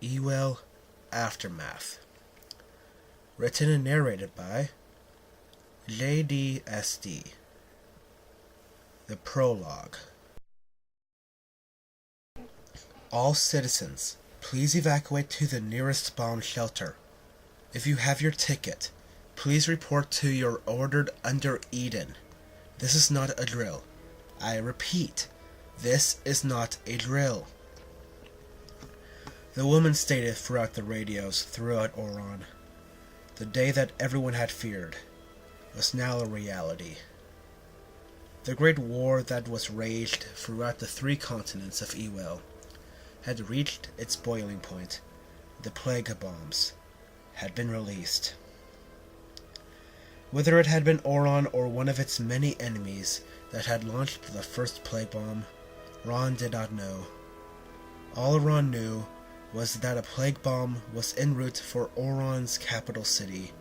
Ewel Aftermath. Written and narrated by JDSD. The prologue. All citizens, please evacuate to the nearest bomb shelter. If you have your ticket, please report to your ordered under Eden. This is not a drill. I repeat, this is not a drill. The woman stated throughout the radios throughout Oron. The day that everyone had feared was now a reality. The great war that was raged throughout the 3 continents of Ewel had reached its boiling point. The plague bombs had been released. Whether it had been Oron or one of its many enemies that had launched the first plague bomb, Ron did not know. All Ron knew was that a plague bomb was en route for Oron's capital city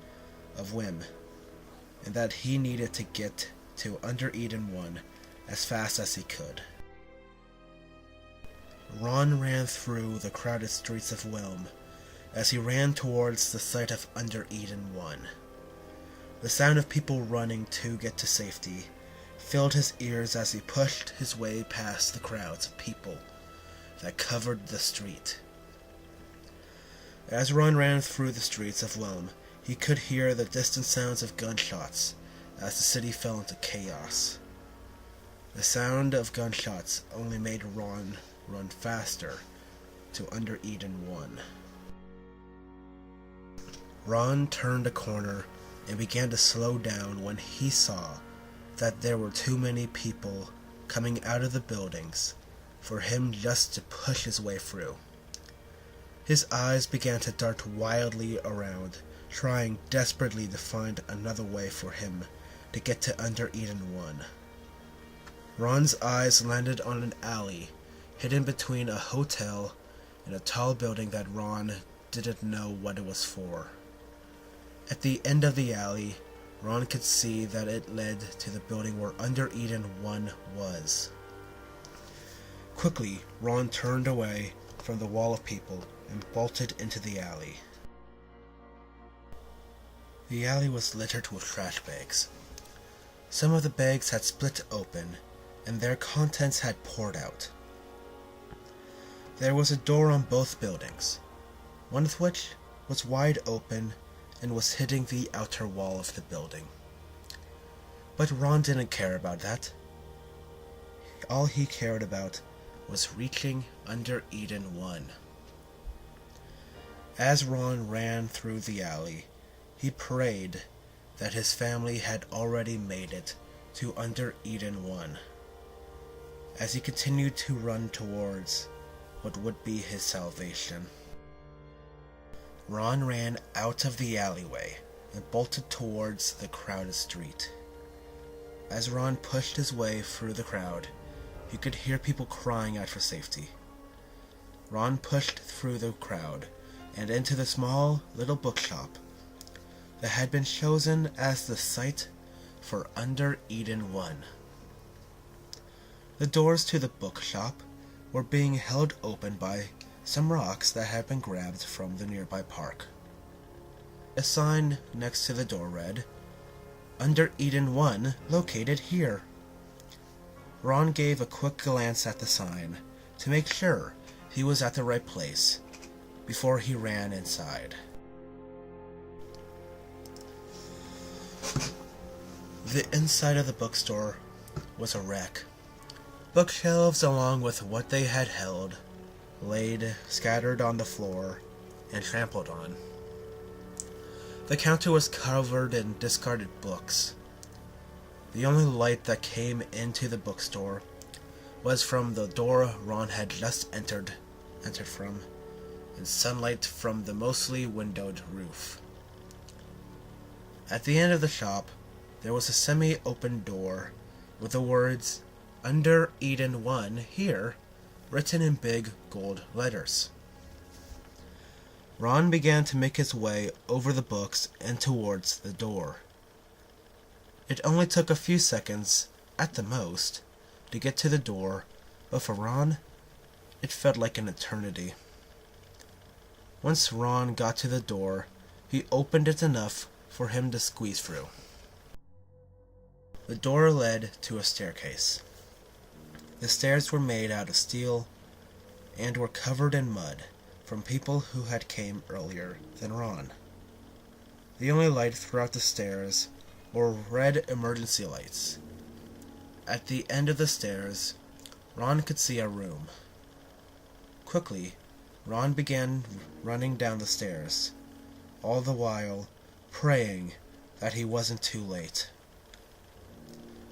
of Wim, and that he needed to get to Under Eden 1 as fast as he could. Ron ran through the crowded streets of Wim as he ran towards the site of Under Eden 1. The sound of people running to get to safety filled his ears as he pushed his way past the crowds of people that covered the street. As Ron ran through the streets of Whelm, he could hear the distant sounds of gunshots as the city fell into chaos. The sound of gunshots only made Ron run faster to Under Eden 1. Ron turned a corner and began to slow down when he saw that there were too many people coming out of the buildings for him just to push his way through. His eyes began to dart wildly around, trying desperately to find another way for him to get to Under Eden 1. Ron's eyes landed on an alley hidden between a hotel and a tall building that Ron didn't know what it was for. At the end of the alley, Ron could see that it led to the building where Under Eden 1 was. Quickly, Ron turned away from the wall of people and bolted into the alley. The alley was littered with trash bags. Some of the bags had split open, and their contents had poured out. There was a door on both buildings, one of which was wide open and was hitting the outer wall of the building. But Ron didn't care about that. All he cared about was reaching Under Eden 1. As Ron ran through the alley, he prayed that his family had already made it to Under Eden 1, as he continued to run towards what would be his salvation. Ron ran out of the alleyway and bolted towards the crowded street. As Ron pushed his way through the crowd, he could hear people crying out for safety. Ron pushed through the crowd and into the small little bookshop that had been chosen as the site for Under Eden 1. The doors to the bookshop were being held open by some rocks that had been grabbed from the nearby park. A sign next to the door read, "Under Eden 1 located here." Ron gave a quick glance at the sign to make sure he was at the right place before he ran inside. The inside of the bookstore was a wreck. Bookshelves along with what they had held laid scattered on the floor and trampled on. The counter was covered in discarded books. The only light that came into the bookstore was from the door Ron had just entered from, and sunlight from the mostly windowed roof. At the end of the shop, there was a semi-open door with the words, "Under Eden 1 here," written in big gold letters. Ron began to make his way over the books and towards the door. It only took a few seconds, at the most, to get to the door, but for Ron, it felt like an eternity. Once Ron got to the door, he opened it enough for him to squeeze through. The door led to a staircase. The stairs were made out of steel and were covered in mud from people who had came earlier than Ron. The only light throughout the stairs were red emergency lights. At the end of the stairs, Ron could see a room. Quickly, Ron began running down the stairs, all the while praying that he wasn't too late.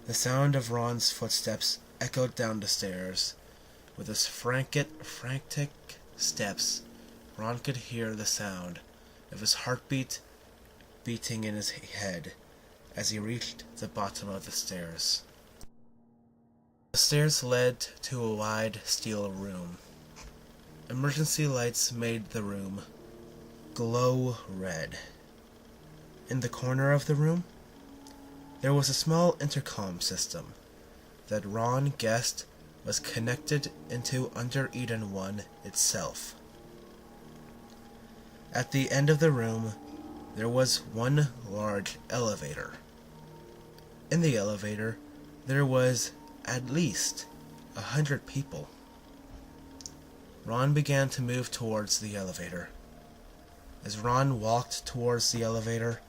The sound of Ron's footsteps echoed down the stairs. With his frantic steps, Ron could hear the sound of his heartbeat beating in his head as he reached the bottom of the stairs. The stairs led to a wide steel room. Emergency lights made the room glow red. In the corner of the room, there was a small intercom system that Ron guessed was connected into Under Eden 1 itself. At the end of the room, there was one large elevator. In the elevator, there was at least 100 people. Ron began to move towards the elevator. As Ron walked towards the elevator,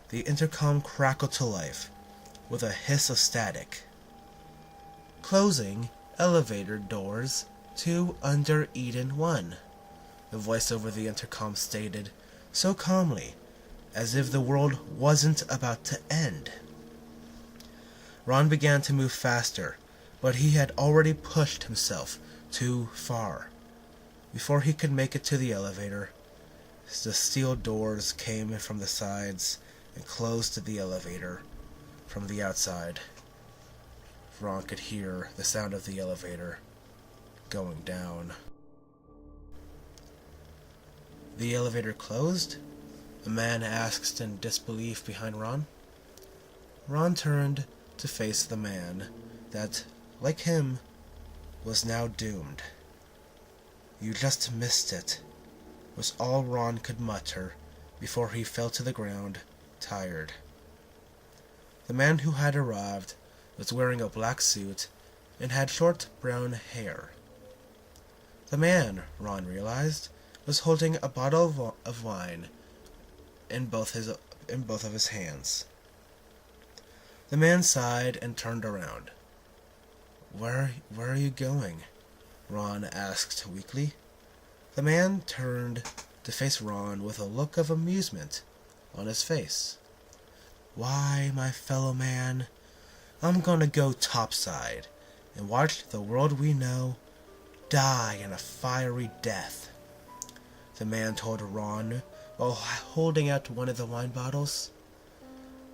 the intercom crackled to life with a hiss of static. "Closing elevator doors to Under Eden 1, the voice over the intercom stated, so calmly, as if the world wasn't about to end. Ron began to move faster, but he had already pushed himself too far. Before he could make it to the elevator, the steel doors came from the sides and closed the elevator from the outside. Ron could hear the sound of the elevator going down. "The elevator closed?" a man asked in disbelief behind Ron. Ron turned to face the man that, like him, was now doomed. "You just missed it," was all Ron could mutter before he fell to the ground, tired. The man who had arrived was wearing a black suit and had short brown hair. The man, Ron realized, was holding a bottle of wine in both of his hands. The man sighed and turned around. Where are you going?" Ron asked weakly. The man turned to face Ron with a look of amusement on his face. "Why, my fellow man, I'm gonna go topside and watch the world we know die in a fiery death," the man told Ron while holding out one of the wine bottles.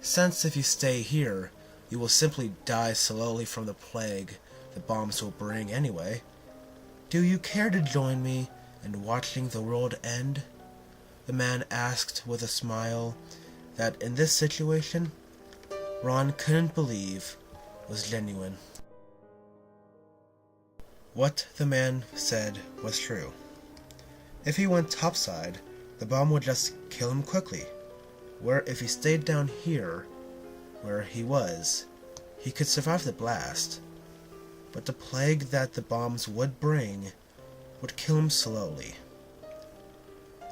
"Since if you stay here, you will simply die slowly from the plague the bombs will bring anyway. Do you care to join me in watching the world end?" the man asked with a smile that in this situation, Ron couldn't believe was genuine. What the man said was true. If he went topside, the bomb would just kill him quickly, where if he stayed down here, where he was, he could survive the blast, but the plague that the bombs would bring would kill him slowly.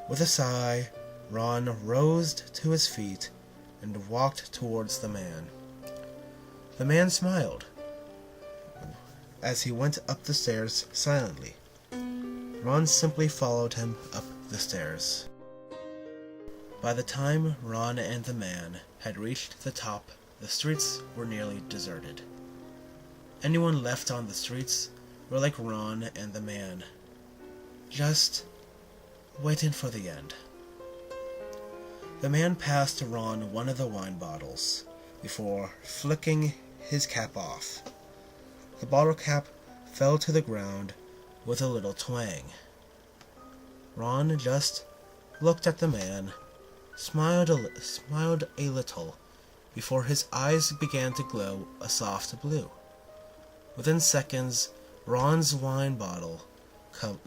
With a sigh, Ron rose to his feet and walked towards the man. The man smiled as he went up the stairs silently. Ron simply followed him up the stairs. By the time Ron and the man had reached the top, the streets were nearly deserted. Anyone left on the streets were like Ron and the man, just waiting for the end. The man passed Ron one of the wine bottles before flicking his cap off. The bottle cap fell to the ground with a little twang. Ron just looked at the man, smiled a little before his eyes began to glow a soft blue. Within seconds, Ron's wine bottle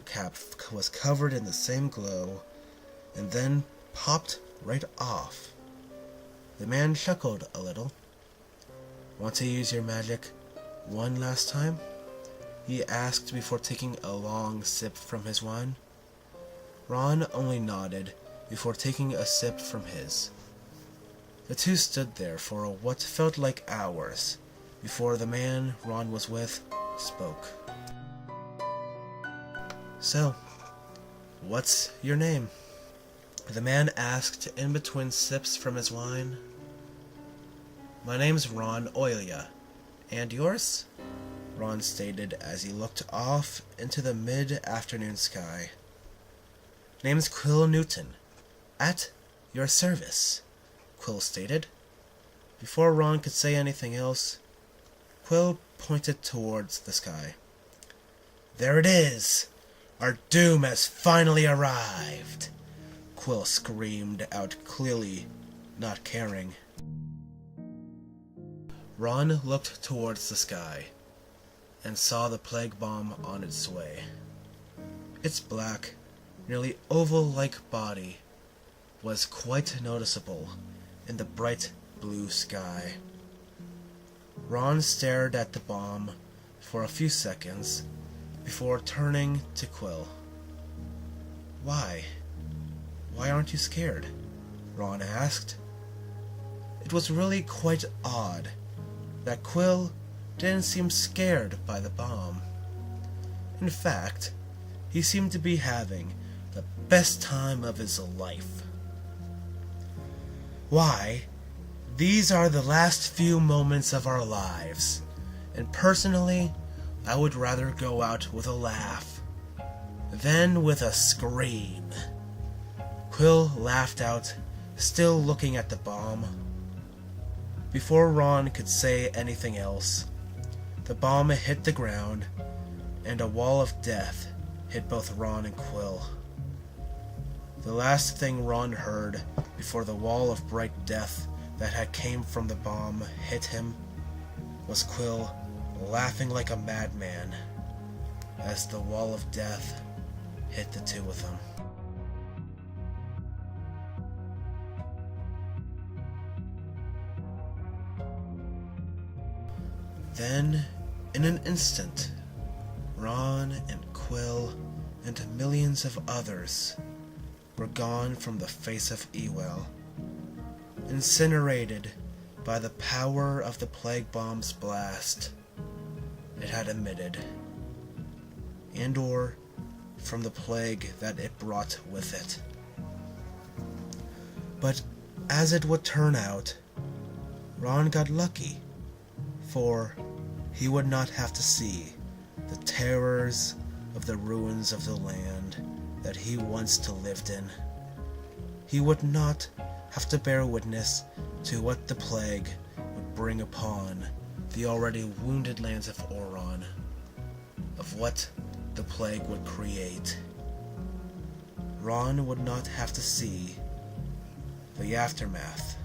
cap was covered in the same glow and then popped right off. The man chuckled a little. "Want to use your magic one last time?" he asked before taking a long sip from his wine. Ron only nodded before taking a sip from his. The two stood there for what felt like hours before the man Ron was with spoke. "So, what's your name?" the man asked in between sips from his wine. "My name's Ron Oilia. And yours?" Ron stated as he looked off into the mid-afternoon sky. "Name's Quill Newton. At your service," Quill stated. Before Ron could say anything else, Quill pointed towards the sky. "There it is! Our doom has finally arrived!" Quill screamed out, clearly not caring. Ron looked towards the sky and saw the plague bomb on its way. Its black, nearly oval-like body was quite noticeable in the bright blue sky. Ron stared at the bomb for a few seconds before turning to Quill. Why aren't you scared?" Ron asked. It was really quite odd that Quill didn't seem scared by the bomb. In fact, he seemed to be having the best time of his life. "Why, these are the last few moments of our lives, and personally, I would rather go out with a laugh than with a scream." Quill laughed out, still looking at the bomb. Before Ron could say anything else, the bomb hit the ground, and a wall of death hit both Ron and Quill. The last thing Ron heard before the wall of bright death that had came from the bomb hit him was Quill laughing like a madman as the wall of death hit the two of them. Then, in an instant, Ron and Quill and millions of others were gone from the face of Ewel, incinerated by the power of the plague bomb's blast it had emitted, and/or from the plague that it brought with it. But as it would turn out, Ron got lucky, for he would not have to see the terrors of the ruins of the land that he once lived in. He would not have to bear witness to what the plague would bring upon the already wounded lands of Oron, of what the plague would create. Ron would not have to see the aftermath